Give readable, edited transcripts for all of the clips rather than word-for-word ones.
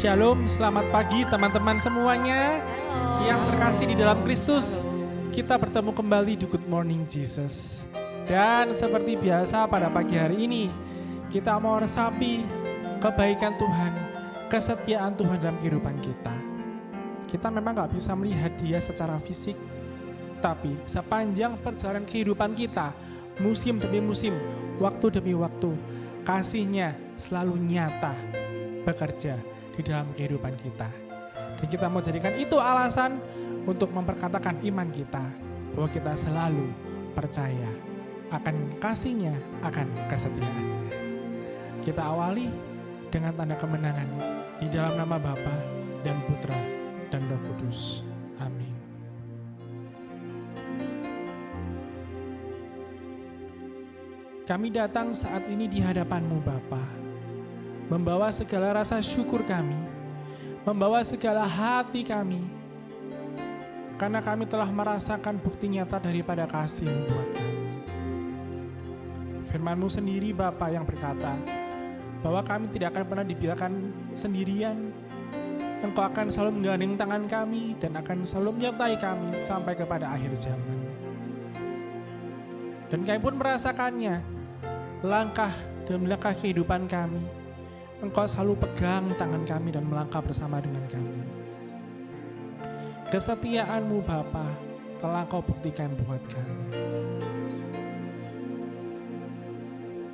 Shalom, selamat pagi teman-teman semuanya. Halo. Yang terkasih di dalam Kristus. Kita bertemu kembali di Good Morning Jesus. Dan seperti biasa pada pagi hari ini, kita mau resapi kebaikan Tuhan, kesetiaan Tuhan dalam kehidupan kita. Kita memang gak bisa melihat Dia secara fisik, tapi sepanjang perjalanan kehidupan kita, musim demi musim, waktu demi waktu, kasih-Nya selalu nyata bekerja di dalam kehidupan kita. Dan kita mau jadikan itu alasan untuk memperkatakan iman kita, bahwa kita selalu percaya akan kasih-Nya, akan kesetiaan-Nya. Kita awali dengan tanda kemenangan di dalam nama Bapa dan Putra dan Roh Kudus. Amin. Kami datang saat ini di hadapan-Mu Bapa, membawa segala rasa syukur kami, membawa segala hati kami, karena kami telah merasakan bukti nyata daripada kasih-Mu buat kami. Firman-Mu sendiri Bapa yang berkata, bahwa kami tidak akan pernah dibiarkan sendirian. Engkau akan selalu menggandeng tangan kami dan akan selalu menyertai kami sampai kepada akhir zaman. Dan kami pun merasakannya, langkah demi langkah kehidupan kami. Engkau selalu pegang tangan kami dan melangkah bersama dengan kami. Kesetiaan-Mu Bapa telah Kau buktikan buat kami.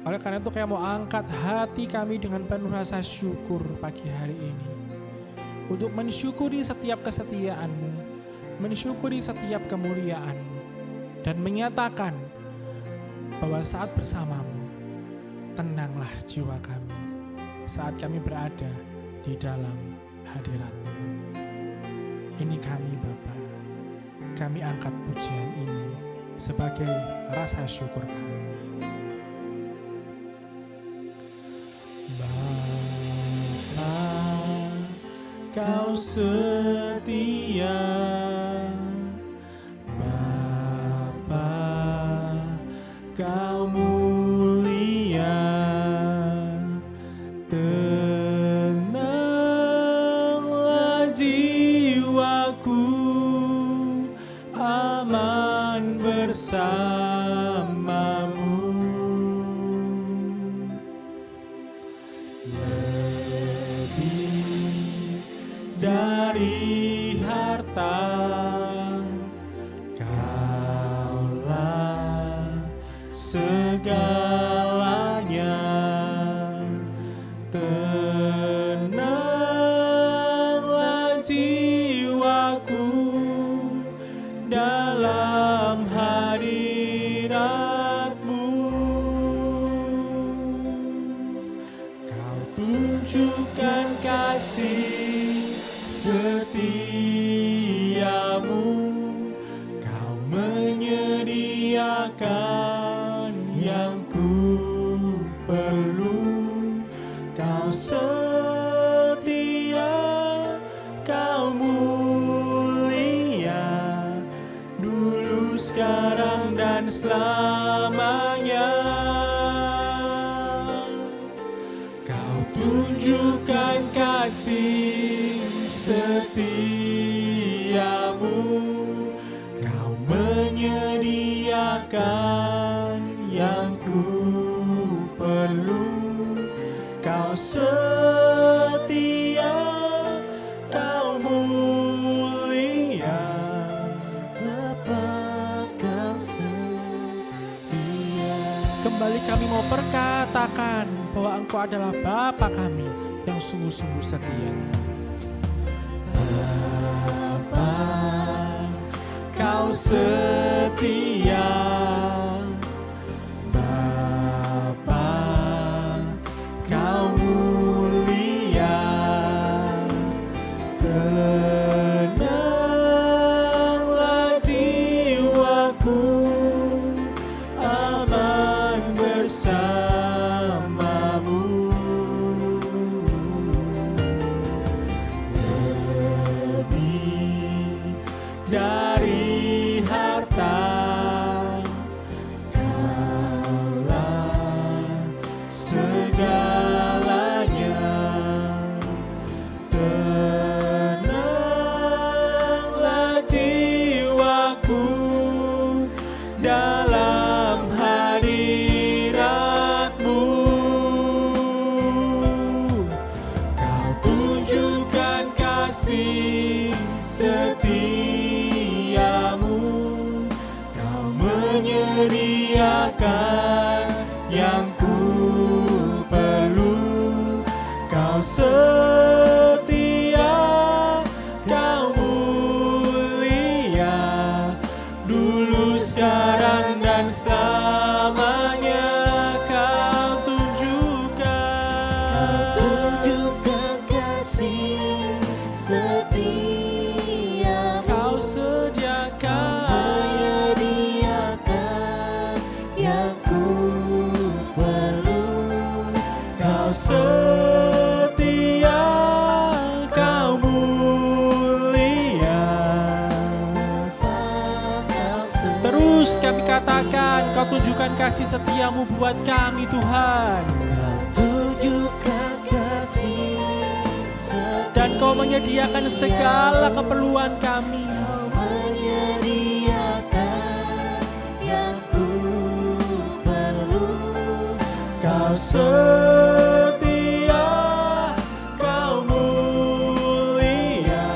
Oleh karena itu kami mau angkat hati kami dengan penuh rasa syukur pagi hari ini. Untuk mensyukuri setiap kesetiaan-Mu, mensyukuri setiap kemuliaan-Mu, dan menyatakan bahwa saat bersama-Mu, tenanglah jiwa kami saat kami berada di dalam hadirat-Mu. Ini kami Bapa, kami angkat pujian ini sebagai rasa syukur kami. Bapa, Kau setia, Bapa, Kau mulia, tenanglah jiwaku, aman bersama-Mu. Lebih dari harta, Kaulah segalanya. Tenanglah jiwaku dalam hadirat-Mu. Kau tunjukkan kasih setiamu, Kau menyediakan yang ku perlu. Kau setia, Kau mulia, dulu, sekarang, dan selamanya. Kau tunjukkan kasih setiamu, Kau menyediakan yang ku perlu. Kau setia, Kau mulia, Bapa, Kau setia. Kembali kami mau perkatakan bahwa Engkau adalah Bapa kami yang sungguh-sungguh setia. Bapa, Kau setia, Bapa, Kau mulia, tenanglah jiwaku, aman bersama-Mu. Lebih dari harta, Kaulah segalanya. menyediakan yang ku perlu. Kau setia, Kau mulia, dulu, sekarang, dan selamanya. Kau tunjukkan kasih setia. Kau sediakan Menyediakan yang ku perlu. Kau setia, Kau mulia. Terus kami katakan, Kau tunjukkan kasih setiamu buat kami, Tuhan. Tunjukkan kasih setia. Dan Kau menyediakan segala keperluan kami. Kau menyediakan yang ku perlu. Kau setia, Kau mulia,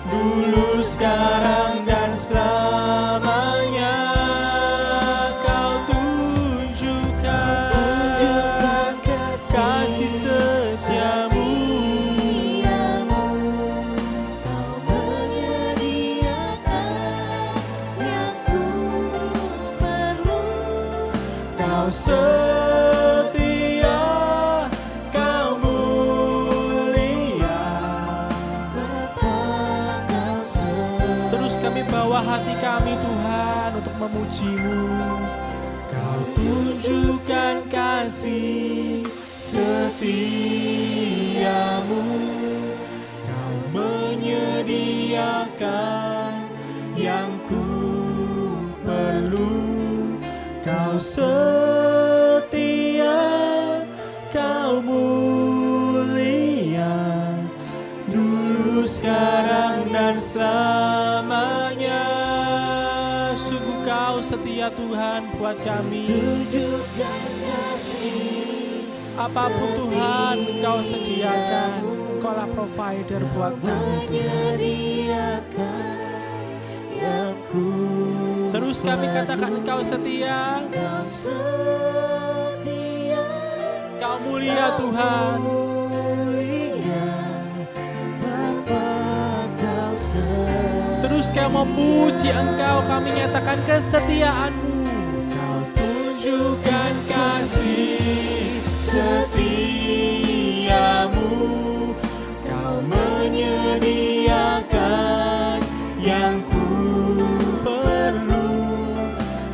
dulu, sekarang, dan selamanya. Kau tunjukkan kasih setiamu. Kau menyediakan yang ku perlu. Kau setia, Kau mulia. Bapa, Kau setia. Terus kami bawa hati kami, Tuhan, untuk memuji-Mu. Kau tunjukkan kasih setiamu. Kau menyediakan yang ku perlu. Kau setia, Kau mulia, dulu, sekarang, dan selamanya. Sungguh Kau setia, Tuhan, buat kami. Tunjukkan kasih Apapun, Tuhan, Kau sediakan. Engkaulah provider buat kami, Tuhan. menyediakan yang ku Terus kami katakan, Engkau setia, Kau setia. Kau mulia, Tuhan. Mulia, Bapa, Kau setia. Terus kami memuji Engkau, kami nyatakan kesetiaan-Mu. Kau tunjukkan kasih setiamu. Kau menyediakan yang ku perlu.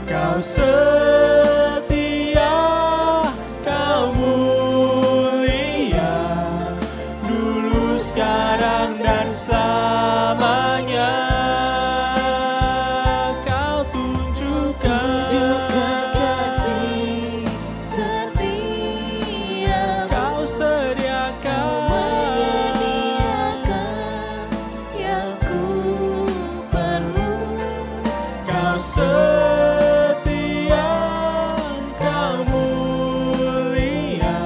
Kau setia, Kau mulia, dulu, sekarang, dan selamanya. Kau tunjukkan kasih setia. Kau sediakan Menyediakan yang ku perlu. Kau setia, Kau mulia,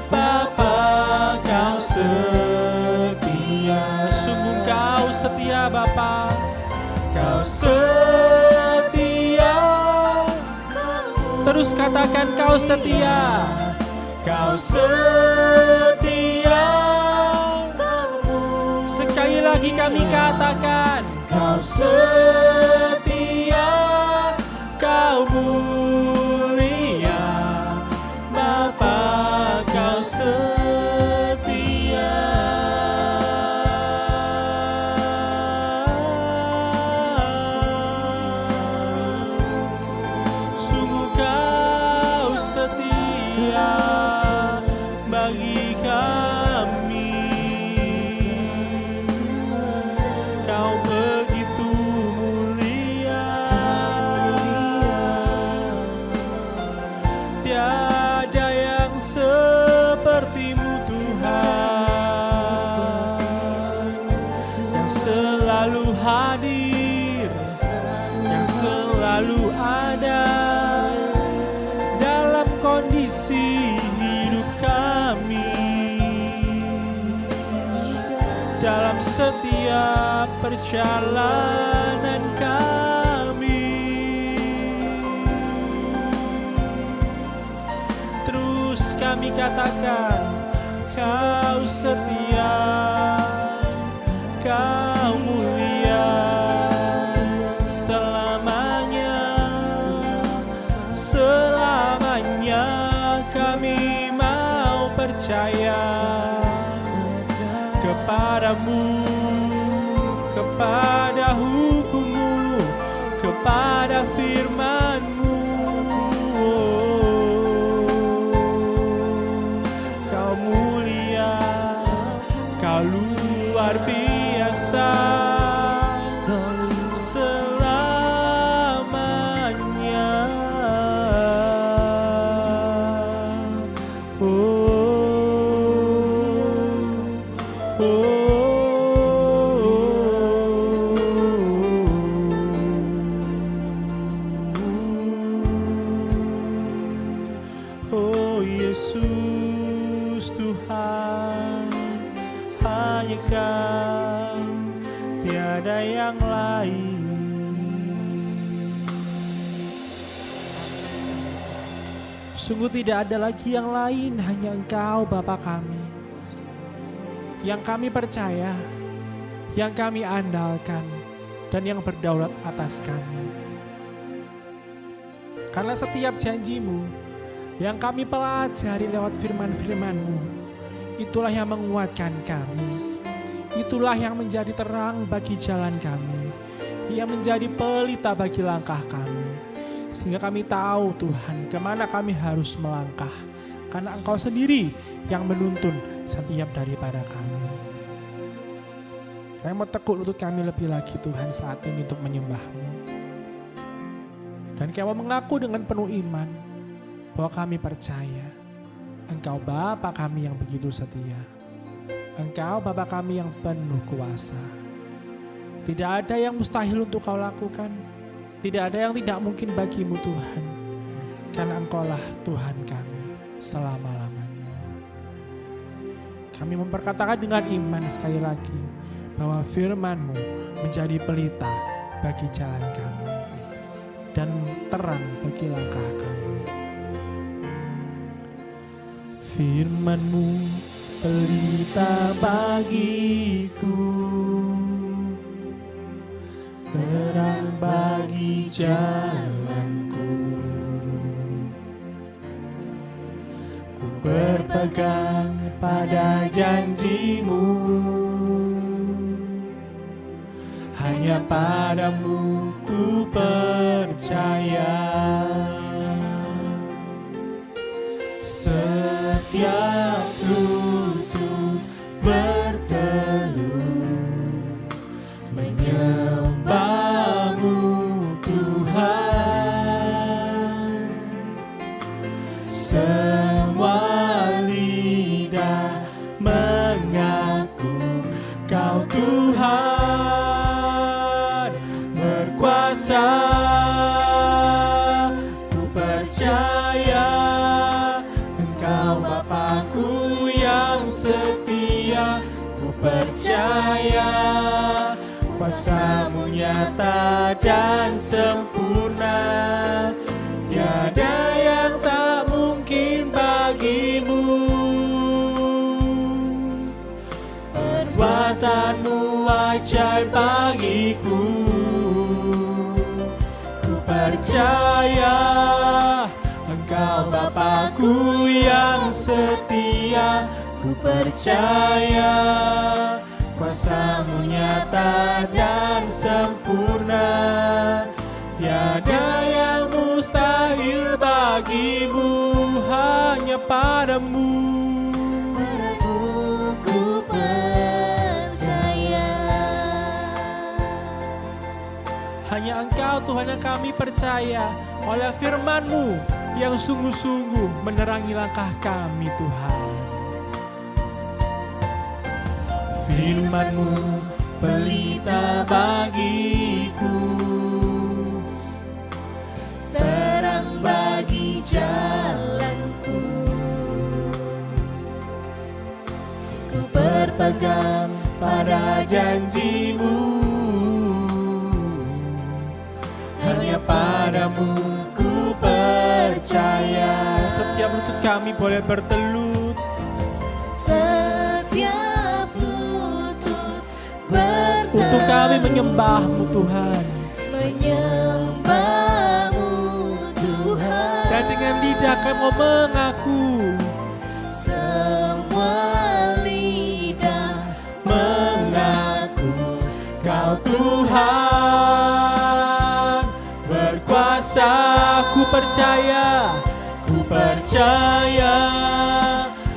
Bapa, Kau setia. Sungguh Kau setia, Bapa. Kau setia. Terus katakan, Kau setia. Kau setia. Sekali lagi kami katakan, Kau setia, Kau mulia, Bapa, Kau setia. Sungguh Kau setia bagi kami. Kau begitu mulia, tiada yang seperti-Mu, Tuhan, yang selalu hadir, yang selalu ada dalam kondisi hidup kami, dalam setiap perjalanan kami. kami katakan, Kau setia, Kau mulia selamanya, selamanya kami mau percaya kepadamu, kepada hukum-Mu, kepada firman-Mu. Kau mulia, Kau luar biasa selamanya. Oh Yesus Tuhan, hanya Kau, tiada yang lain. Sungguh tidak ada lagi yang lain, hanya Engkau Bapa kami, yang kami percaya, yang kami andalkan, dan yang berdaulat atas kami. Karena setiap janji-Mu yang kami pelajari lewat firman-firman-Mu, itulah yang menguatkan kami, itulah yang menjadi terang bagi jalan kami, yang menjadi pelita bagi langkah kami, sehingga kami tahu Tuhan kemana kami harus melangkah, karena Engkau sendiri yang menuntun setiap daripada kami. Kami mau tekuk lutut kami lebih lagi Tuhan saat ini untuk menyembah-Mu, dan kami mau mengaku dengan penuh iman bahwa kami percaya Engkau Bapa kami yang begitu setia, Engkau Bapa kami yang penuh kuasa. Tidak ada yang mustahil untuk Kau lakukan, tidak ada yang tidak mungkin bagi-Mu Tuhan, karena Engkau-lah Tuhan kami selama-lamanya. Kami memperkatakan dengan iman sekali lagi bahwa firman-Mu menjadi pelita bagi jalan kami dan terang bagi langkah kami. Firman-Mu pelita bagiku, terang bagi jalanku. Ku berpegang pada janji-Mu, hanya padamu ku percaya. Setiap lutut bertelut menyembah-Mu Tuhan. Semua lidah mengaku Kau Tuhan berkuasa. Ku percaya Engkau Bapa-Ku yang setia, ku percaya kuasa-Mu nyata dan sempurna. Tiada yang tak mungkin bagi-Mu, perbuatan-Mu ajaib bagiku. Ku percaya Engkau Bapa-Ku yang setia, ku percaya kuasa-Mu nyata dan sempurna. Tiada yang mustahil bagi-Mu, hanya padamu. Padamu ku percaya. Hanya Engkau Tuhan yang kami percaya oleh firman-Mu yang sungguh-sungguh menerangi langkah kami Tuhan. Firman-Mu pelita bagiku, Terang bagi jalanku. Ku berpegang pada janji-Mu, hanya padamu ku percaya. Setiap lutut kami boleh bertelut. Setiap lutut bertelut Untuk kami menyembah-Mu Tuhan. menyembah-Mu Tuhan. Dan dengan lidah kami mau mengaku. Semua lidah mengaku Kau Tuhan berkuasa. Ku percaya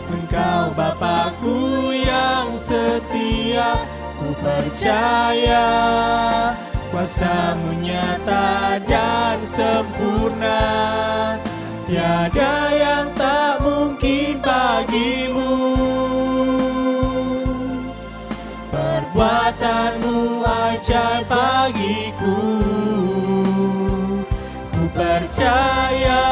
Engkau Bapakku yang setia. Ku percaya kuasa-Mu nyata dan sempurna. Tiada yang tak mungkin bagi-Mu. Perbuatan-Mu ajaib bagiku. Ku percaya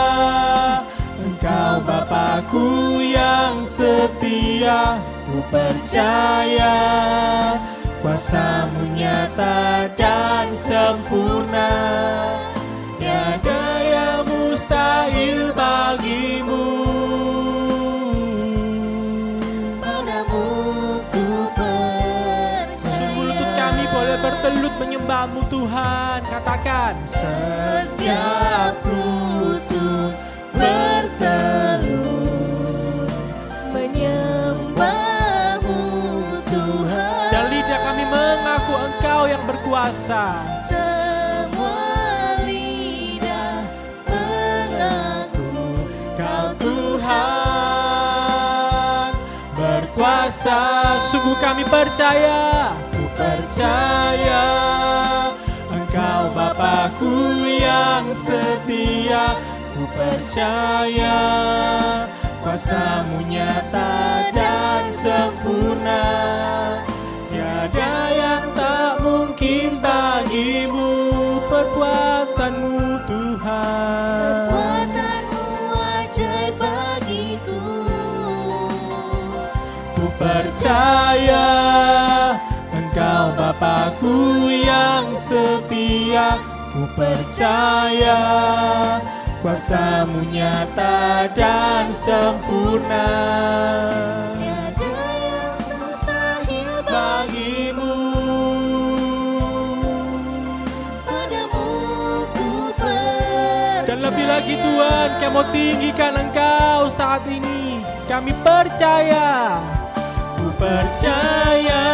Engkau Bapakku yang setia. Ku percaya kuasa-Mu nyata dan sempurna. Tiada yang mustahil bagi-Mu. Padamu ku percaya. Sungguh lutut kami boleh bertelut menyembah-Mu Tuhan. Katakan, Setiap lutut bertelut menyembah-Mu Tuhan. dan lidah kami mengaku Engkau yang berkuasa. Semua lidah mengaku Kau Tuhan berkuasa. Sungguh kami percaya. Ku percaya Engkau Bapakku yang setia. Ku percaya kuasa-Mu nyata dan sempurna. Tiada yang tak mungkin bagi-Mu. Perbuatan-Mu Tuhan. Perbuatan-Mu ajaib bagiku. Ku percaya Engkau Bapakku yang setia. Ku percaya kuasa-Mu nyata dan sempurna. Tiada yang mustahil Bagi-Mu. Padamu ku percaya. Dan lebih lagi Tuhan, kami mau tinggikan Engkau saat ini. Kami percaya. Ku percaya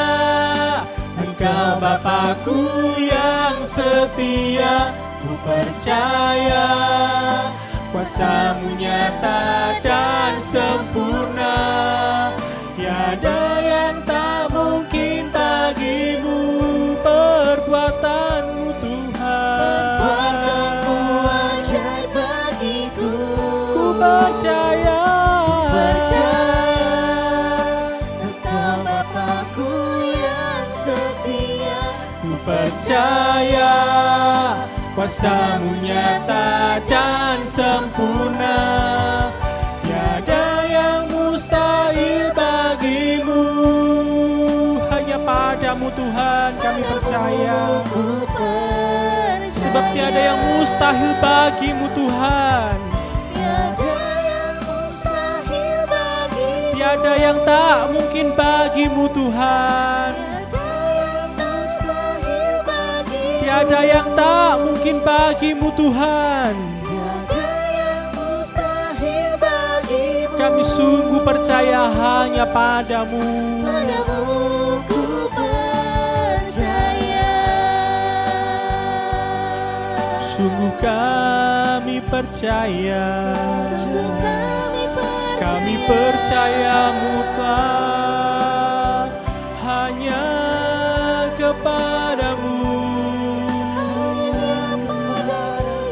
Engkau Bapakku yang setia. Ku percaya kuasa-Mu nyata dan sempurna. Tiada yang tak mungkin bagi-Mu. Perbuatan-Mu Tuhan. Perbuatan-Mu ajaib bagiku. Ku percaya. Engkau Bapakku yang setia. Ku percaya kuasa-Mu nyata dan sempurna. Tiada yang mustahil bagi-Mu. Hanya padamu Tuhan kami percaya. Ku percaya. Sebab tiada yang mustahil bagi-Mu Tuhan. Tiada yang mustahil bagiku. Tiada yang tak mungkin bagi-Mu Tuhan. Tiada yang mustahil bagiku. Tiada yang tak mungkin bagi-Mu Tuhan. Tiada yang mustahil bagimu. Kami sungguh percaya hanya padamu. Padamu ku percaya. Sungguh kami percaya. Sungguh kami percaya. Kami percaya mutlak hanya kepadamu.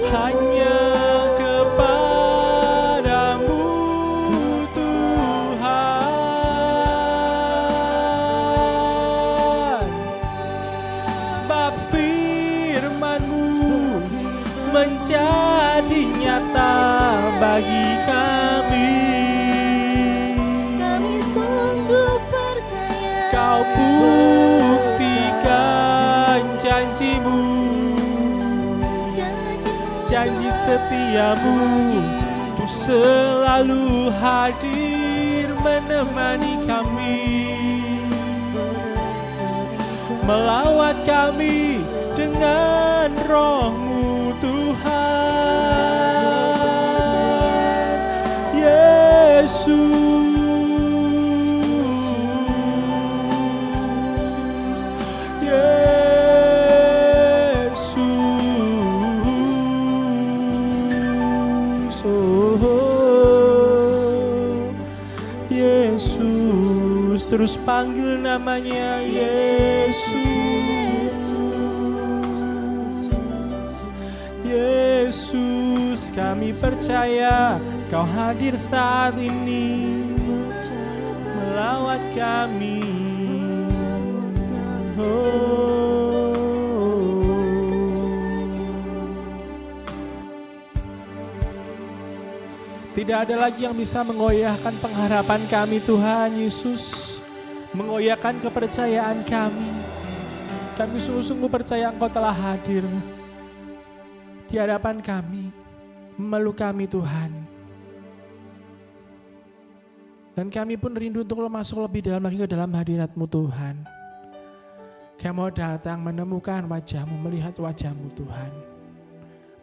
Hanya kepadamu Tuhan. Sebab firman-Mu menjadi nyata bagi kami. Kami sungguh percaya. Kau buktikan janji-Mu, janji setiamu. untuk selalu hadir menemani kami, melawat kami dengan roh-Mu Tuhan. Yesus, Yesus, terus panggil namanya Yesus. Yesus, kami percaya Kau hadir saat ini melawat kami. Tidak ada lagi yang bisa mengoyahkan pengharapan kami Tuhan Yesus, mengoyahkan kepercayaan kami. Kami sungguh-sungguh percaya Engkau telah hadir di hadapan kami, memeluk kami Tuhan. Dan kami pun rindu untuk masuk lebih dalam lagi ke dalam hadirat-Mu Tuhan. Kami mau datang menemukan wajah-Mu, melihat wajah-Mu Tuhan.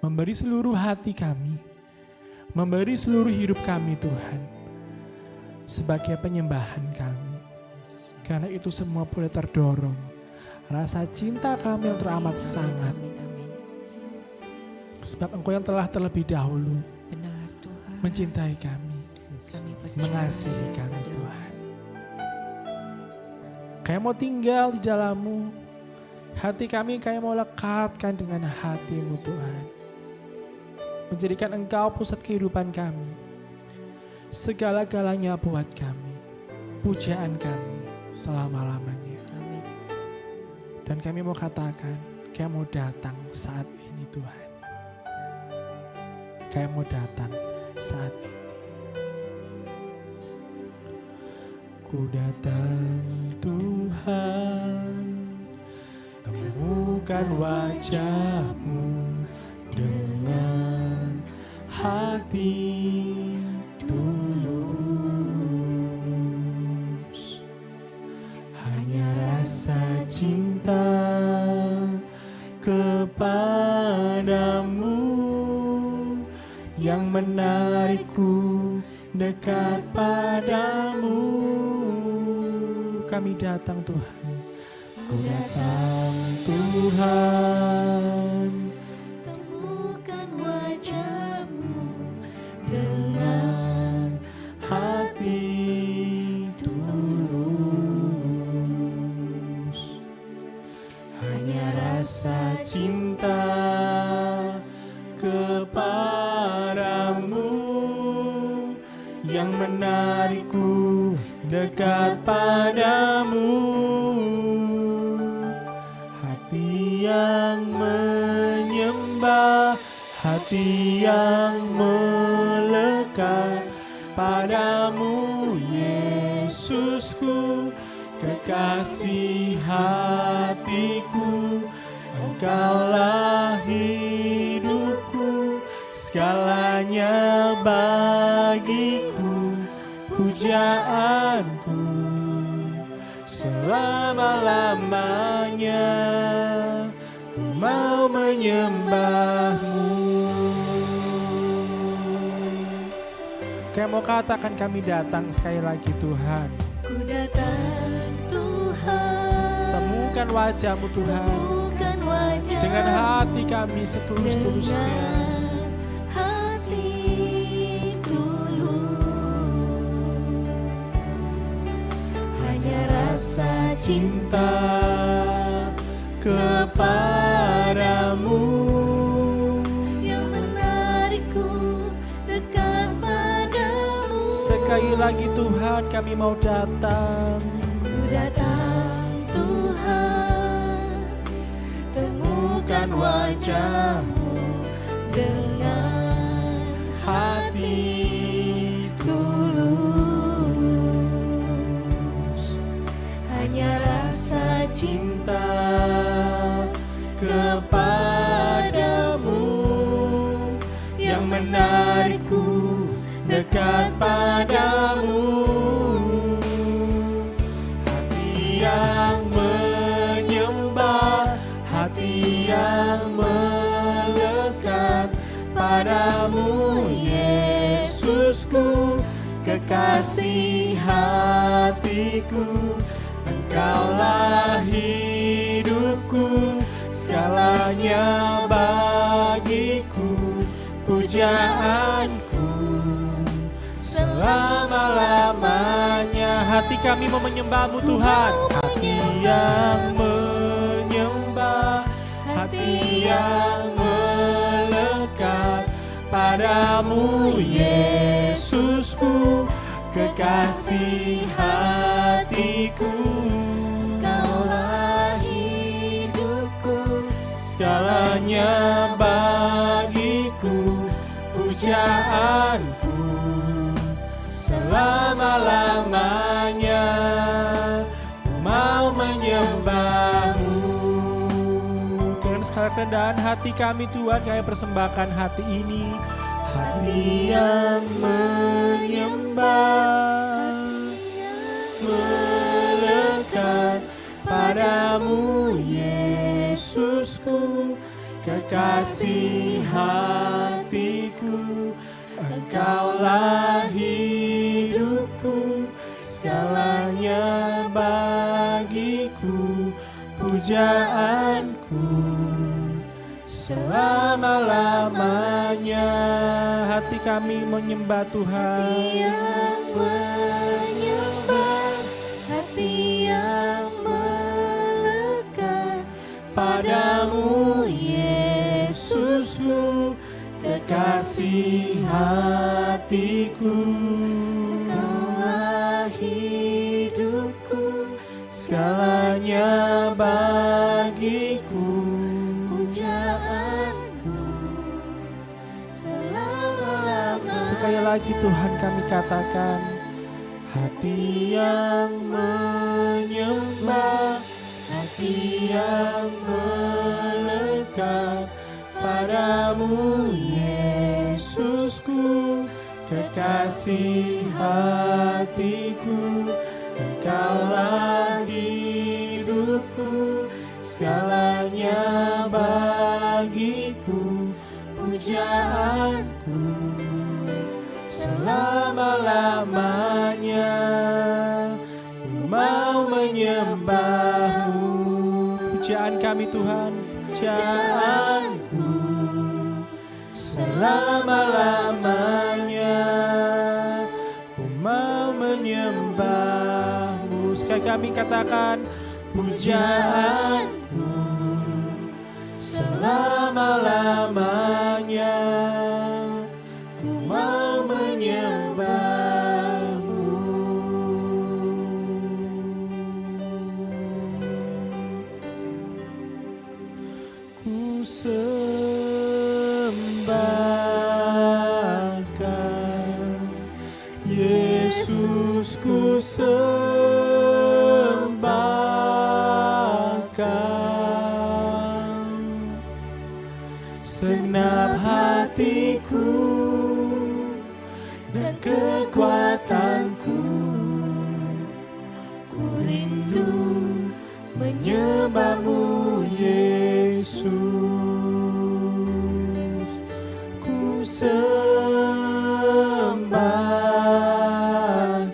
Memberi seluruh hati kami, memberi seluruh hidup kami Tuhan, sebagai penyembahan kami. Karena itu semua boleh terdorong rasa cinta kami yang teramat sangat. Sebab Engkau yang telah terlebih dahulu mencintai kami, mengasihi kami Tuhan. Kami mau tinggal di dalam-Mu. Hati kami mau lekatkan dengan hati-Mu Tuhan. Menjadikan Engkau pusat kehidupan kami. Segala-galanya buat kami. Pujaan kami selama-lamanya. Dan kami mau katakan, kami mau datang saat ini Tuhan. Kami mau datang saat ini. Ku datang Tuhan, temukan wajah-Mu dengan hati tulus. Hanya rasa cinta kepadamu yang menarikku dekat padamu. Kami datang Tuhan, ku datang Tuhan, temukan wajah-Mu dengan hati tulus. Hanya rasa cinta kepadamu yang menarikku dekat padamu. Hati yang menyembah, hati yang melekat padamu Yesusku, kekasih hatiku. Engkaulah hidupku, segalanya bagiku, pujaanku selama-lamanya. Ku mau menyembah-Mu. Kami mau katakan kami datang sekali lagi Tuhan. Ku datang Tuhan, Temukan wajah-Mu Tuhan, temukan wajah dengan hati kami setulus-tulusnya. dengan hati tulus. Hanya rasa Cinta kepadamu yang menarikku dekat padamu. sekali lagi Tuhan, kami mau datang. Ku datang Tuhan, temukan wajah-Mu dengan Hati tulus. Hanya rasa cinta kepadamu yang menarikku dekat padamu. Hati yang menyembah, hati yang melekat padamu, Yesusku, kekasih hatiku. Engkaulah hidupku, segalanya bagiku, pujaanku selama-lamanya. Hati kami mau menyembah-Mu Tuhan. Hati yang menyembah, hati yang melekat padamu, Yesusku, kekasih hatiku. Kaulah hidupku, Segalanya bagiku, pujaanku selama-lamanya. Ku mau menyembah-Mu. Dengan segala kerendahan hati kami Tuhan, kami persembahkan hati ini. Hati yang menyembah, melekat padamu, Yesusku, kekasih hatiku. Engkaulah hidupku, segalanya bagiku, pujaanku selama-lamanya. Hati kami menyembah Tuhan. yang menyembah, hati yang melekat Padamu, Yesusku, kekasih hatiku. Kaulah hidupku, Segalanya bagiku, pujaanku selama-lamanya. sekali lagi Tuhan kami katakan, hati yang menyembah, hati yang melekat padamu, Yesusku, kekasih hatiku. Engkaulah hidupku, segalanya bagiku, pujaanku selama-lamanya. Ku mau menyembah-Mu. Pujaan kami Tuhan, pujaanku selama-lamanya. Ku mau menyembah-Mu. Sekali kami katakan, pujaanku selama-lamanya. Ku mau menyembah-Mu. Ku sembahkan Yesus, ku sembahkan segenap hatiku dan kekuatanku. Ku rindu menyembah-Mu, Yesus. Ku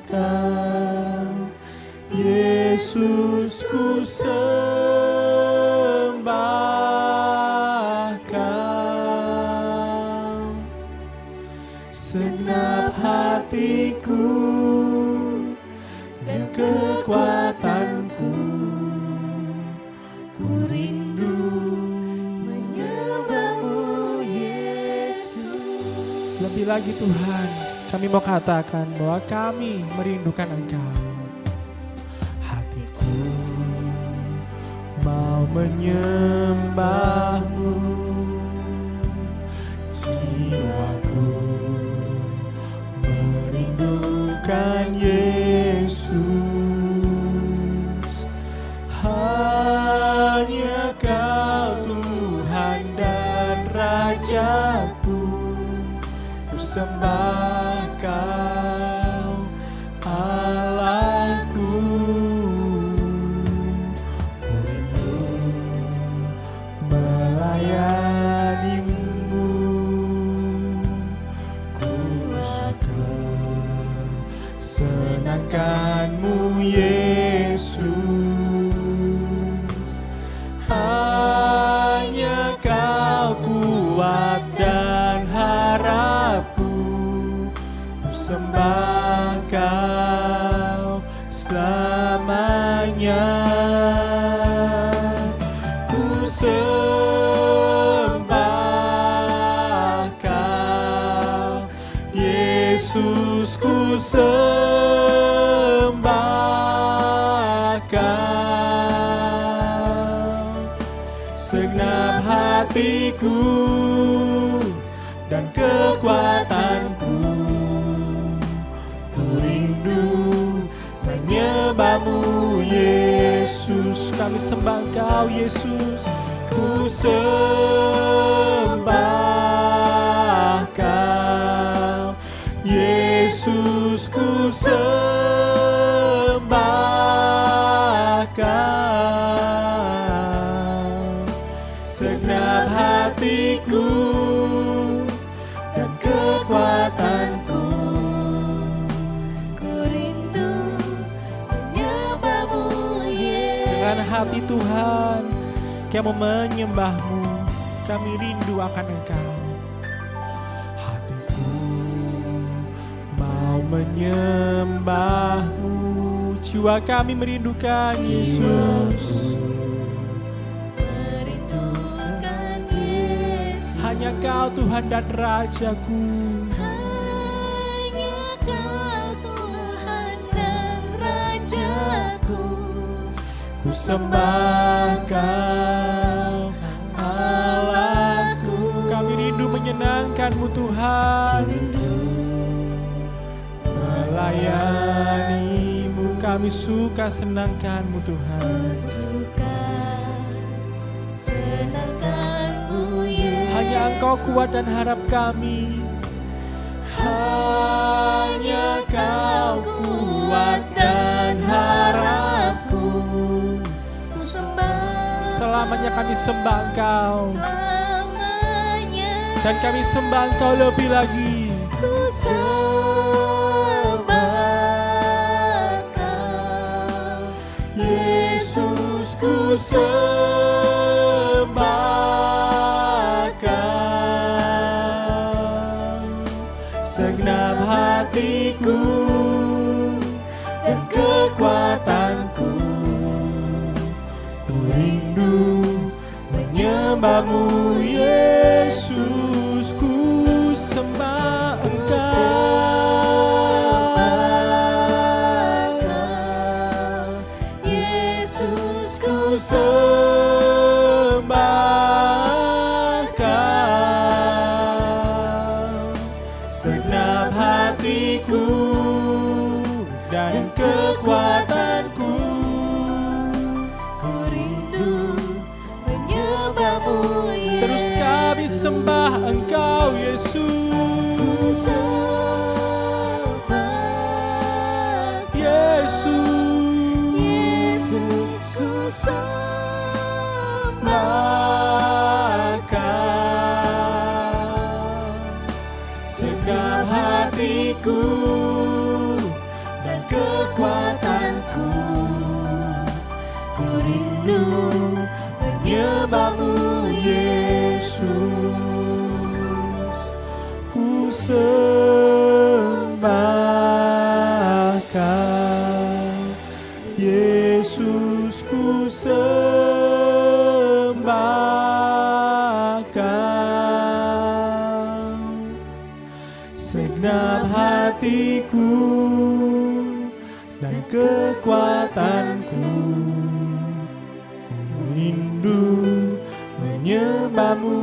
sembahkan Yesus, ku sembahkan segenap hatiku dan kekuatanku. Ku rindu Menyembah-Mu, Yesus. lebih lagi Tuhan, kami mau katakan bahwa kami merindukan Engkau. Hatiku mau menyembah-Mu, jiwaku merindukan Yesus. Hanya Kau Tuhan dan Rajaku, ku sembahkan Engkau Allahku. Ku rindu melayanimu, ku suka senangkanmu Yesus. Hanya Kau kuat dan harapku, ku sembah Kau selamanya. Ku sembah Kau Yesus, ku sembah Kau segenap hatiku dan kekuatanku. Ku rindu menyembahmu Yesus. Kami sembah Engkau Yesus. Ku sembah Kau Yesus, ku sembah Kau segenap hatiku dan kekuatanku. Ku rindu menyembahmu Yesus. Dengan hati Tuhan kami mau menyembahmu, kami rindu akan Engkau. Hatiku mau menyembahmu, jiwa kami merindukan Yesus. Merindukan Yesus. Hanya Kau Tuhan dan Rajaku. Hanya Kau Tuhan dan Rajaku. Ku sembah Kau Allahku. Kami rindu menyenangkan-Mu Tuhan, melayani-Mu. Kami suka senangkan-Mu Tuhan. Suka senangkan-Mu Yesus. Hanya Engkau kuat dan harap kami. Hanya Kau kuat dan harapku. Ku sembah Selamanya kami sembah Engkau, selamanya. dan kami sembah Engkau lebih lagi. Ku sembah Kau Yesus, ku sembah Kau segenap hatiku dan kekuatanku. Ku rindu menyembahmu Yesus, ku sembah Engkau. Yesus, Ku sembah Kau segenap hatiku dan kekuatanku. ku rindu menyembahmu Yesus. Terus kami sembah Engkau Yesus. Sembah Yesus, Yesus, ku sembah Kau segenap hatiku dan kekuatanku. Ku rindu menyembahmu Yesus. Ku sembah Kau Yesus, ku sembah Kau segenap hatiku dan kekuatanku. Ku rindu menyembahmu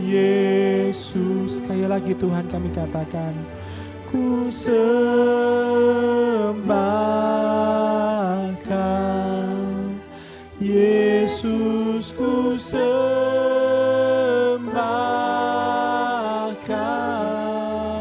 Yesus. Sekali lagi Tuhan kami katakan, ku sembah Kau Yesus, ku sembah Kau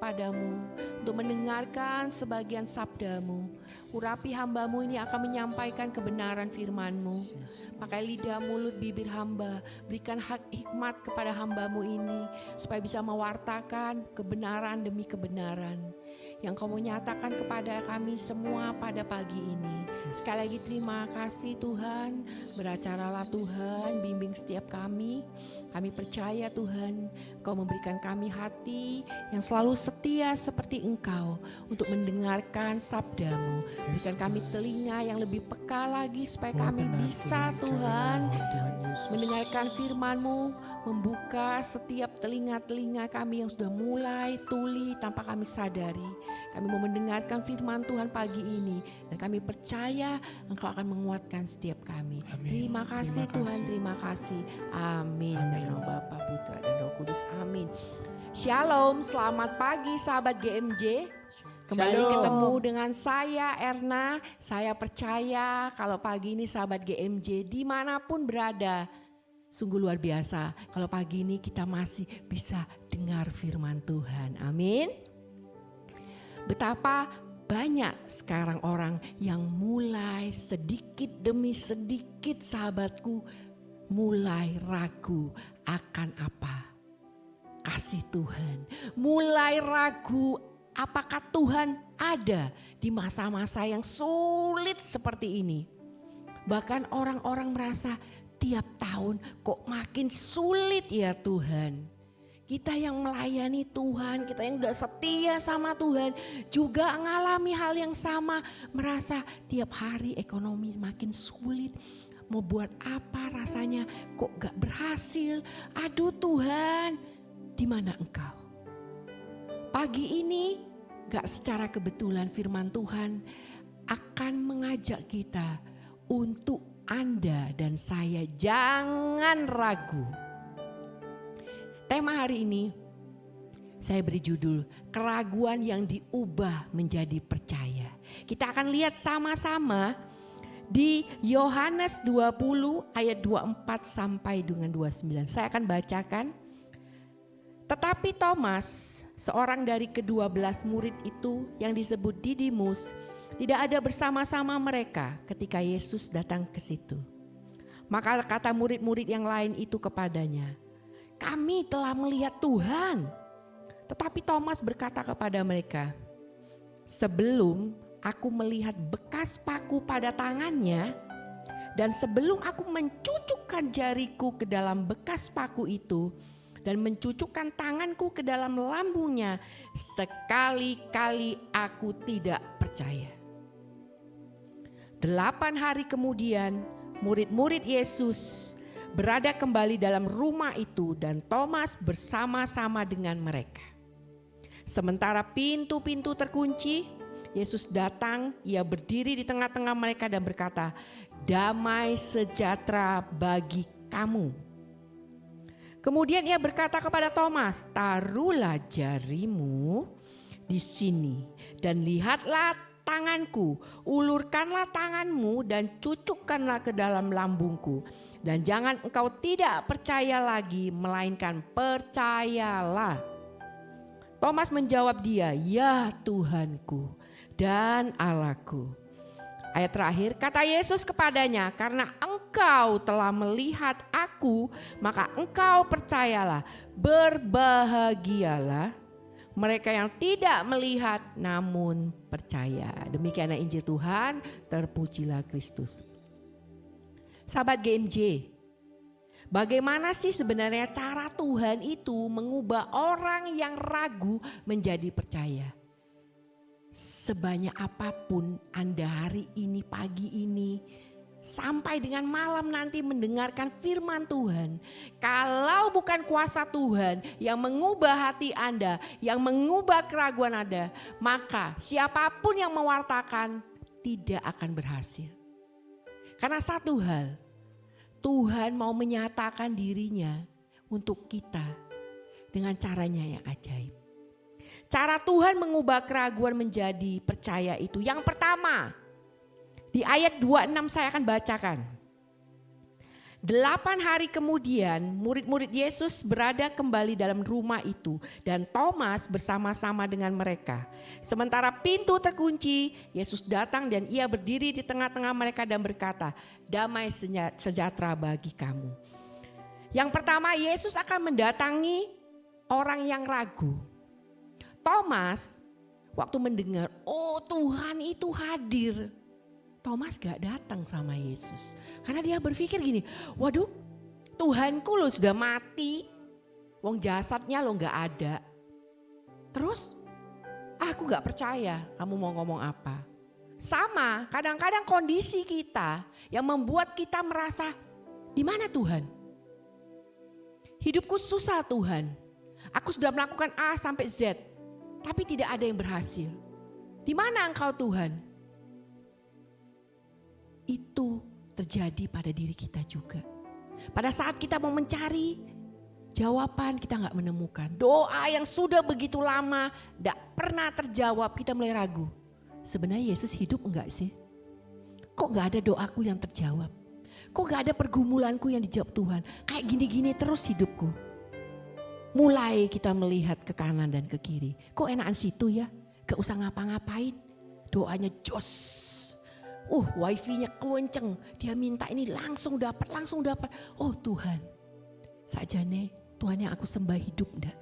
kepadamu untuk mendengarkan sebagian sabdamu. Urapi hambamu ini akan menyampaikan kebenaran firman-Mu. Pakai lidah, mulut, bibir hamba. Berikan hikmat kepada hambamu ini supaya bisa mewartakan kebenaran demi kebenaran yang Kau mau nyatakan kepada kami semua pada pagi ini. Sekali lagi terima kasih Tuhan. Beracaralah Tuhan, bimbing setiap kami. Kami percaya Tuhan, Kau memberikan kami hati yang selalu setia seperti Engkau untuk mendengarkan sabda-Mu. Berikan kami telinga yang lebih peka lagi supaya kami bisa Tuhan mendengarkan firman-Mu, membuka setiap telinga-telinga kami yang sudah mulai tuli tanpa kami sadari. Kami mau mendengarkan firman Tuhan pagi ini dan kami percaya Engkau akan menguatkan setiap kami. Terima kasih Tuhan, terima kasih. Amin. Dalam nama Bapa, Putra dan Roh Kudus. Amin. Shalom, selamat pagi sahabat GMJ. Kembali ketemu dengan saya Erna. Saya percaya kalau pagi ini sahabat GMJ dimanapun berada, sungguh luar biasa kalau pagi ini kita masih bisa dengar firman Tuhan. Amin. Betapa banyak sekarang orang yang mulai sedikit demi sedikit sahabatku mulai ragu akan apa? Kasih Tuhan. Mulai ragu apakah Tuhan ada di masa-masa yang sulit seperti ini. Bahkan orang-orang merasa tiap tahun kok makin sulit ya Tuhan. Kita yang melayani Tuhan, kita yang udah setia sama Tuhan juga ngalami hal yang sama. Merasa tiap hari ekonomi makin sulit. Mau buat apa rasanya kok gak berhasil. Aduh Tuhan, di mana Engkau? Pagi ini gak secara kebetulan firman Tuhan akan mengajak kita untuk Anda dan saya jangan ragu. Tema hari ini saya beri judul keraguan yang diubah menjadi percaya. Kita akan lihat sama-sama di Yohanes 20 ayat 24 sampai dengan 29. Saya akan bacakan. Tetapi Thomas, seorang dari ke-12 murid itu yang disebut Didimus, tidak ada bersama-sama mereka ketika Yesus datang ke situ. Maka kata murid-murid yang lain itu kepadanya, "Kami telah melihat Tuhan." Tetapi Thomas berkata kepada mereka, "Sebelum aku melihat bekas paku pada tangannya, dan sebelum aku mencucukkan jariku ke dalam bekas paku itu, dan mencucukkan tanganku ke dalam lambungnya, sekali-kali aku tidak percaya." 8 hari kemudian murid-murid Yesus berada kembali dalam rumah itu dan Thomas bersama-sama dengan mereka. Sementara pintu-pintu terkunci, Yesus datang, ia berdiri di tengah-tengah mereka dan berkata, "Damai sejahtera bagi kamu." Kemudian ia berkata kepada Thomas, "Taruhlah jarimu di sini dan lihatlah tanganku, ulurkanlah tanganmu dan cucukkanlah ke dalam lambungku. Dan jangan engkau tidak percaya lagi, melainkan percayalah." Thomas menjawab dia, "Ya Tuhanku dan Allahku." Ayat terakhir, kata Yesus kepadanya, "Karena engkau telah melihat aku, maka engkau percayalah. Berbahagialah mereka yang tidak melihat namun percaya." Demikianlah Injil Tuhan, terpujilah Kristus. Sahabat GMJ, bagaimana sih sebenarnya cara Tuhan itu mengubah orang yang ragu menjadi percaya? Sebanyak apapun Anda hari ini, pagi ini, sampai dengan malam nanti mendengarkan firman Tuhan, kalau bukan kuasa Tuhan yang mengubah hati Anda, yang mengubah keraguan Anda, maka siapapun yang mewartakan tidak akan berhasil. Karena satu hal, Tuhan mau menyatakan dirinya untuk kita dengan caranya yang ajaib. Cara Tuhan mengubah keraguan menjadi percaya itu, yang pertama, di ayat 26 saya akan bacakan. 8 hari kemudian murid-murid Yesus berada kembali dalam rumah itu dan Thomas bersama-sama dengan mereka. Sementara pintu terkunci, Yesus datang dan ia berdiri di tengah-tengah mereka dan berkata, "Damai sejahtera bagi kamu." Yang pertama, Yesus akan mendatangi orang yang ragu. Thomas waktu mendengar, oh Tuhan itu hadir, Thomas gak datang sama Yesus. Karena dia berpikir gini, waduh Tuhanku lo sudah mati, wong jasadnya lo gak ada. Terus aku gak percaya kamu mau ngomong apa. Sama kadang-kadang kondisi kita yang membuat kita merasa, di mana Tuhan? Hidupku susah Tuhan. Aku sudah melakukan A sampai Z, tapi tidak ada yang berhasil. Di mana Engkau Tuhan? Itu terjadi pada diri kita juga. Pada saat kita mau mencari jawaban, kita gak menemukan. Doa yang sudah begitu lama gak pernah terjawab, kita mulai ragu. Sebenarnya Yesus hidup enggak sih? Kok gak ada doaku yang terjawab? Kok gak ada pergumulanku yang dijawab Tuhan? Kayak gini-gini terus hidupku. Mulai kita melihat ke kanan dan ke kiri. Kok enakan situ ya? Gak usah ngapa-ngapain. Doanya jos. Wifi-nya kenceng, dia minta ini langsung dapat. Oh Tuhan, sakjane Tuhan yang aku sembah hidup enggak?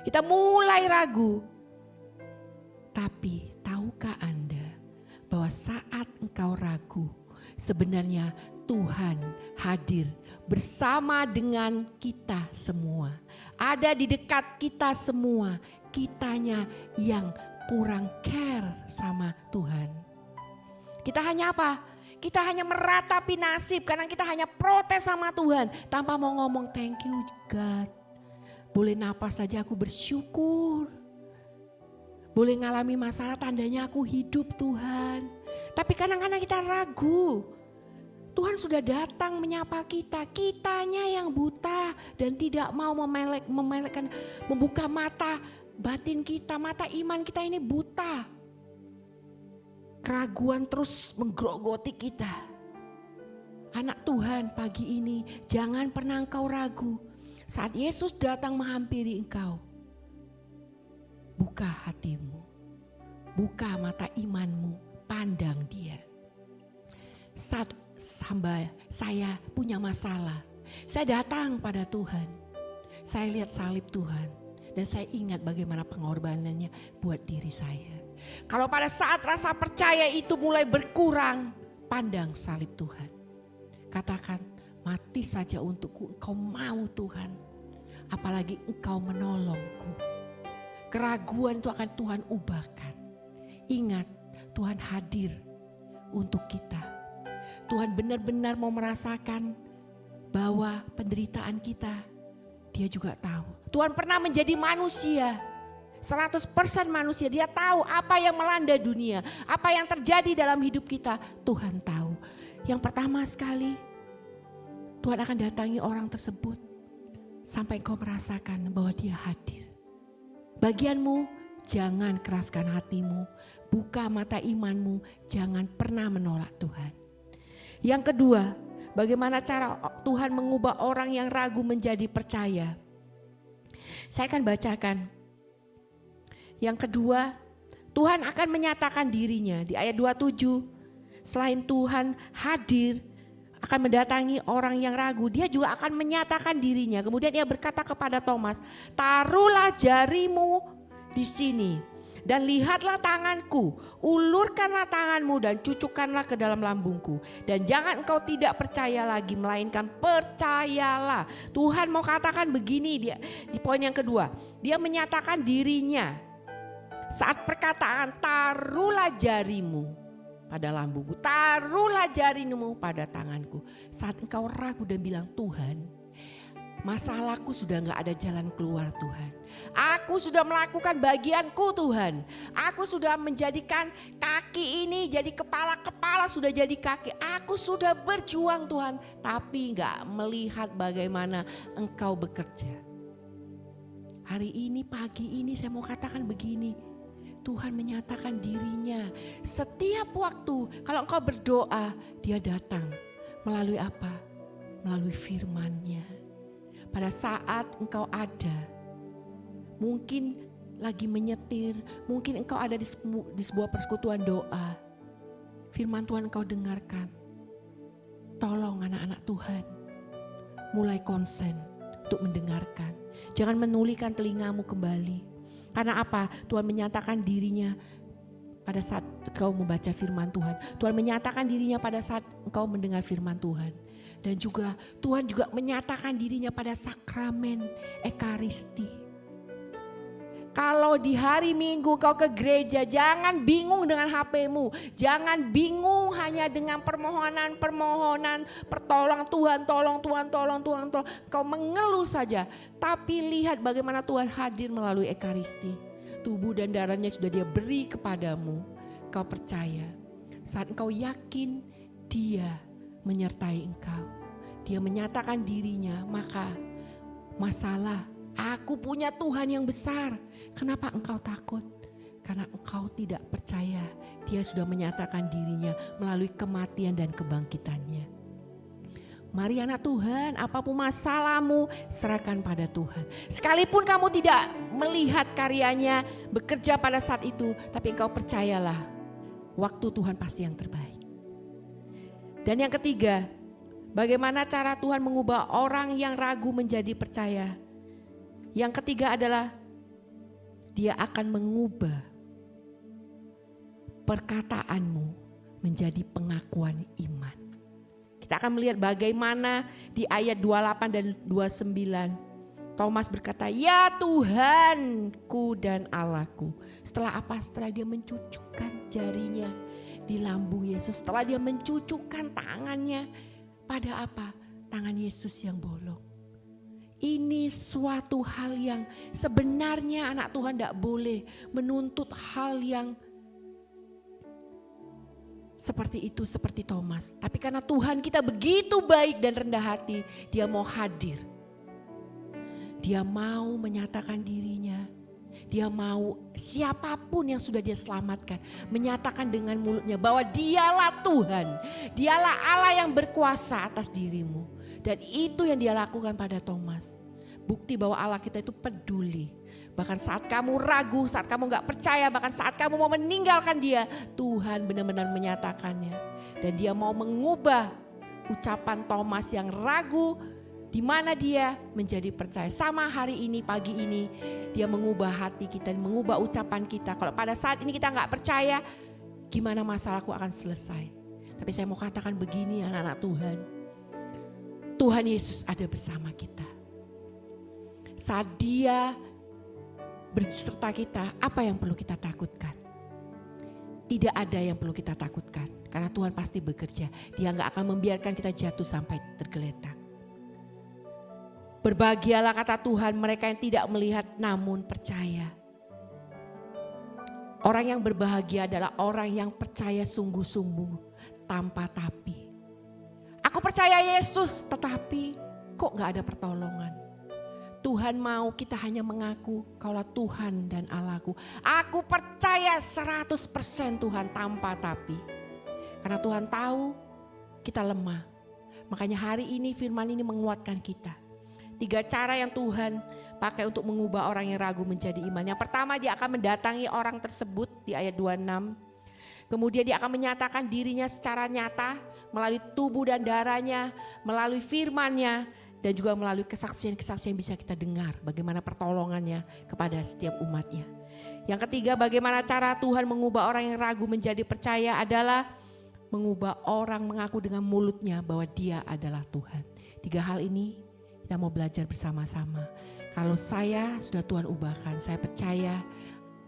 Kita mulai ragu. Tapi tahukah Anda bahwa saat engkau ragu, sebenarnya Tuhan hadir bersama dengan kita semua. Ada di dekat kita semua, kitanya yang kurang care sama Tuhan. Kita hanya apa? Kita hanya meratapi nasib karena kita hanya protes sama Tuhan tanpa mau ngomong thank you God. Boleh napas saja aku bersyukur. Boleh ngalami masalah tandanya aku hidup Tuhan. Tapi kadang-kadang kita ragu. Tuhan sudah datang menyapa kita. Kitanya yang buta dan tidak mau membuka mata batin kita. Mata iman kita ini buta. Keraguan terus menggerogoti kita. Anak Tuhan pagi ini jangan pernah engkau ragu. Saat Yesus datang menghampiri engkau, buka hatimu, buka mata imanmu, pandang dia. Saat saya punya masalah, saya datang pada Tuhan. Saya lihat salib Tuhan dan saya ingat bagaimana pengorbanannya buat diri saya. Kalau pada saat rasa percaya itu mulai berkurang, pandang salib Tuhan. Katakan, mati saja untukku, engkau mau Tuhan. Apalagi engkau menolongku. Keraguan itu akan Tuhan ubahkan. Ingat, Tuhan hadir untuk kita. Tuhan benar-benar mau merasakan bahwa penderitaan kita, dia juga tahu. Tuhan pernah menjadi manusia. 100% manusia, dia tahu apa yang melanda dunia, apa yang terjadi dalam hidup kita, Tuhan tahu. Yang pertama sekali, Tuhan akan datangi orang tersebut sampai kau merasakan bahwa dia hadir. Bagianmu, jangan keraskan hatimu, buka mata imanmu, jangan pernah menolak Tuhan. Yang kedua, bagaimana cara Tuhan mengubah orang yang ragu menjadi percaya? Saya akan bacakan. Yang kedua, Tuhan akan menyatakan dirinya di ayat 27. Selain Tuhan hadir akan mendatangi orang yang ragu, dia juga akan menyatakan dirinya. Kemudian ia berkata kepada Thomas, taruhlah jarimu di sini dan lihatlah tanganku, ulurkanlah tanganmu dan cucukkanlah ke dalam lambungku. Dan jangan engkau tidak percaya lagi, melainkan percayalah. Tuhan mau katakan begini di poin yang kedua, dia menyatakan dirinya. Saat perkataan taruhlah jarimu pada lambungku, taruhlah jarimu pada tanganku. Saat engkau ragu dan bilang Tuhan, masalahku sudah gak ada jalan keluar Tuhan. Aku sudah melakukan bagianku Tuhan. Aku sudah menjadikan kaki ini jadi kepala sudah jadi kaki. Aku sudah berjuang Tuhan, tapi gak melihat bagaimana engkau bekerja. Hari ini, pagi ini saya mau katakan begini. Tuhan menyatakan dirinya setiap waktu. Kalau engkau berdoa, dia datang. Melalui apa? melalui firman-Nya. Pada saat engkau ada, mungkin lagi menyetir, mungkin engkau ada di sebuah persekutuan doa. Firman Tuhan engkau dengarkan. Tolong anak-anak Tuhan, mulai konsen untuk mendengarkan. Jangan menulikan telingamu kembali. Karena apa? Tuhan menyatakan dirinya pada saat engkau membaca firman Tuhan. Tuhan menyatakan dirinya pada saat engkau mendengar firman Tuhan. Dan juga Tuhan juga menyatakan dirinya pada sakramen Ekaristi. Kalau di hari Minggu kau ke gereja, jangan bingung dengan HP-mu. Jangan bingung hanya dengan permohonan, pertolongan Tuhan, tolong Tuhan, tolong Tuhan, tolong. Kau mengeluh saja. Tapi lihat bagaimana Tuhan hadir melalui Ekaristi. Tubuh dan darahnya sudah Dia beri kepadamu. Kau percaya. Saat engkau yakin Dia menyertai engkau. Dia menyatakan dirinya, maka masalah, aku punya Tuhan yang besar. Kenapa engkau takut? Karena engkau tidak percaya. Dia sudah menyatakan dirinya melalui kematian dan kebangkitannya. Mari anak Tuhan, apapun masalahmu, serahkan pada Tuhan. Sekalipun kamu tidak melihat karyanya bekerja pada saat itu, tapi engkau percayalah, waktu Tuhan pasti yang terbaik. Dan yang ketiga, bagaimana cara Tuhan mengubah orang yang ragu menjadi percaya? Yang ketiga adalah Dia akan mengubah perkataanmu menjadi pengakuan iman. Kita akan melihat bagaimana di ayat 28 dan 29 Thomas berkata, "Ya Tuhanku dan Allahku." Setelah apa? Setelah dia mencucukkan jarinya di lambung Yesus, setelah dia mencucukkan tangannya pada apa? Tangan Yesus yang bolong. Ini suatu hal yang sebenarnya anak Tuhan tidak boleh menuntut hal yang seperti itu, seperti Thomas. Tapi karena Tuhan kita begitu baik dan rendah hati, Dia mau hadir. Dia mau menyatakan dirinya. Dia mau siapapun yang sudah Dia selamatkan, menyatakan dengan mulutnya bahwa Dialah Tuhan. Dialah Allah yang berkuasa atas dirimu. Dan itu yang Dia lakukan pada Thomas. Bukti bahwa Allah kita itu peduli. Bahkan saat kamu ragu, saat kamu gak percaya, bahkan saat kamu mau meninggalkan Dia, Tuhan benar-benar menyatakannya. Dan Dia mau mengubah ucapan Thomas yang ragu, di mana dia menjadi percaya. Sama hari ini, pagi ini, Dia mengubah hati kita, mengubah ucapan kita. Kalau pada saat ini kita gak percaya, gimana masalahku akan selesai. Tapi saya mau katakan begini anak-anak Tuhan. Tuhan Yesus ada bersama kita. Saat Dia berserta kita, apa yang perlu kita takutkan? Tidak ada yang perlu kita takutkan. Karena Tuhan pasti bekerja. Dia gak akan membiarkan kita jatuh sampai tergeletak. Berbahagialah kata Tuhan mereka yang tidak melihat namun percaya. Orang yang berbahagia adalah orang yang percaya sungguh-sungguh tanpa tapi. Aku percaya Yesus, tetapi kok gak ada pertolongan. Tuhan mau kita hanya mengaku Kaulah Tuhan dan Allahku. Aku percaya 100% Tuhan tanpa tapi. Karena Tuhan tahu kita lemah. Makanya hari ini firman ini menguatkan kita. 3 cara yang Tuhan pakai untuk mengubah orang yang ragu menjadi iman. Yang pertama, Dia akan mendatangi orang tersebut di ayat 26. Kemudian Dia akan menyatakan dirinya secara nyata melalui tubuh dan darahnya, melalui firman-Nya, dan juga melalui kesaksian-kesaksian yang bisa kita dengar bagaimana pertolongannya kepada setiap umatnya. Yang ketiga, bagaimana cara Tuhan mengubah orang yang ragu menjadi percaya adalah mengubah orang mengaku dengan mulutnya bahwa Dia adalah Tuhan. 3 hal ini kita mau belajar bersama-sama. Kalau saya sudah Tuhan ubahkan, saya percaya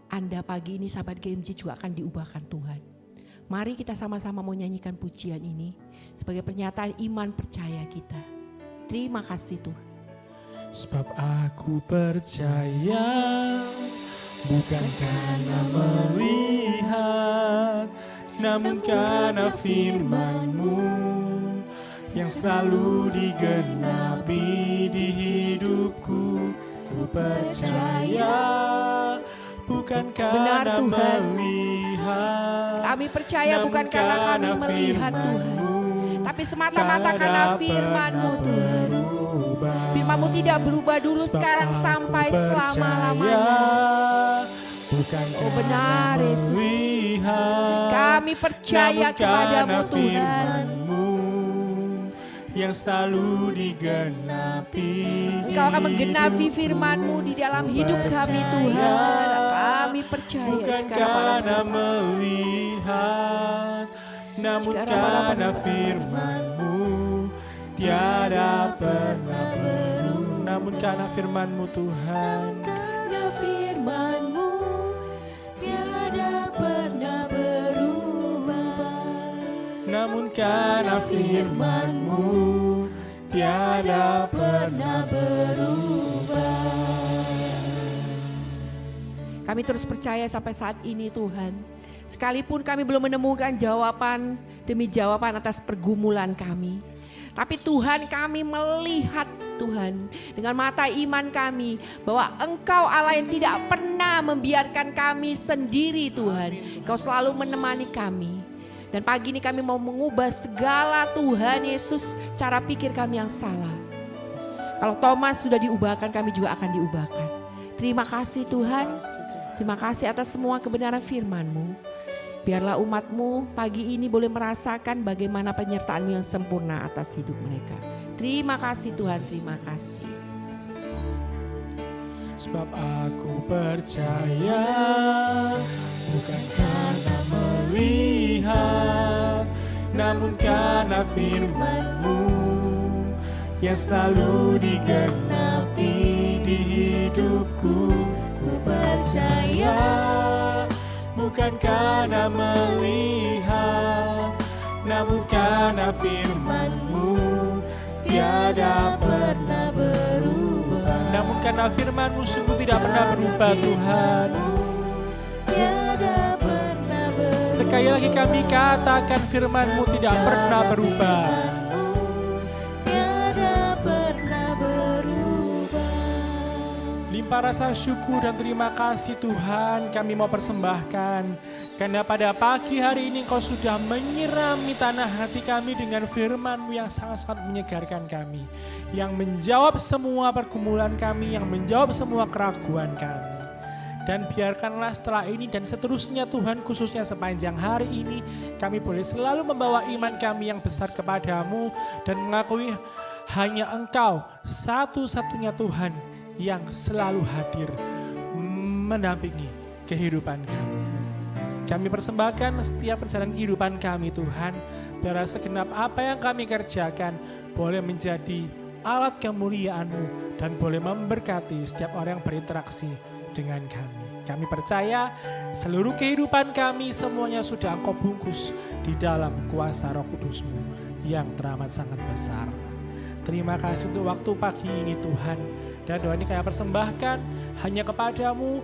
Anda pagi ini sahabat GMJ juga akan diubahkan Tuhan. Mari kita sama-sama mau nyanyikan pujian ini sebagai pernyataan iman percaya kita. Terima kasih Tuhan. Sebab aku percaya bukan karena melihat, namun karena firman-Mu yang selalu digenapi di hidupku. Ku percaya bukan karena melihat, Kami percaya bukan karena kami melihat Tuhan, tapi tapi semata-mata karena firman-Mu Tuhan. Firman-Mu tidak berubah dulu, sekarang sampai selama-lamanya. Oh benar Yesus, kami percaya kepadamu Tuhan. Yang selalu digenapi. Engkau akan menggenapi firman-Mu di dalam hidup kami Tuhan. Kami percaya bukan sekarang karena melihat, namun karena firman-Mu tiada pernah berubah. Namun karena firman-Mu Tuhan. Karena firman-Mu tiada pernah berubah. Namun karena firman-Mu tiada pernah berubah. Kami terus percaya sampai saat ini Tuhan. Sekalipun kami belum menemukan jawaban demi jawaban atas pergumulan kami. Tapi Tuhan, kami melihat Tuhan dengan mata iman kami bahwa Engkau Allah yang tidak pernah membiarkan kami sendiri Tuhan. Engkau selalu menemani kami. Dan pagi ini kami mau mengubah segala Tuhan Yesus cara pikir kami yang salah. Kalau Thomas sudah diubahkan, kami juga akan diubahkan. Terima kasih Tuhan. Terima kasih atas semua kebenaran firman-Mu. Biarlah umat-Mu pagi ini boleh merasakan bagaimana penyertaan-Mu yang sempurna atas hidup mereka. Terima kasih Tuhan, terima kasih. Sebab aku percaya bukan karena melihat, namun karena firman-Mu yang selalu digenapi di hidupku. Ku percaya bukan karena melihat, namun karena firman-Mu tiada pernah berubah. Namun karena firman-Mu sungguh tidak pernah berubah Tuhan. Tiada pernah berubah. Sekali lagi kami katakan firman-Mu tidak pernah berubah. Limpah rasa syukur dan terima kasih Tuhan kami mau persembahkan. Karena pada pagi hari ini Engkau sudah menyirami tanah hati kami dengan firman-Mu yang sangat-sangat menyegarkan kami. Yang menjawab semua pergumulan kami, yang menjawab semua keraguan kami. Dan biarkanlah setelah ini dan seterusnya Tuhan, khususnya sepanjang hari ini, kami boleh selalu membawa iman kami yang besar kepadamu dan mengakui hanya Engkau satu-satunya Tuhan yang selalu hadir mendampingi kehidupan kami. Kami persembahkan setiap perjalanan kehidupan kami Tuhan, biar segenap apa yang kami kerjakan boleh menjadi alat kemuliaan-Mu dan boleh memberkati setiap orang yang berinteraksi dengan kami. Kami percaya seluruh kehidupan kami semuanya sudah Engkau bungkus di dalam kuasa Roh Kudus-Mu yang teramat sangat besar. Terima kasih untuk waktu pagi ini Tuhan. Dan doa ini kami persembahkan hanya kepadamu,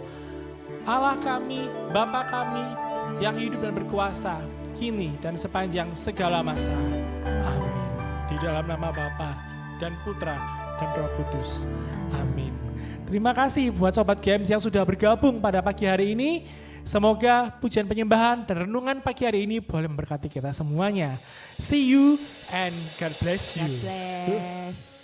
Allah kami, Bapa kami yang hidup dan berkuasa kini dan sepanjang segala masa. Amin. Di dalam nama Bapa dan Putra dan Roh Kudus. Amin. Terima kasih buat Sobat Games yang sudah bergabung pada pagi hari ini. Semoga pujian penyembahan dan renungan pagi hari ini boleh memberkati kita semuanya. See you and God bless you. God bless.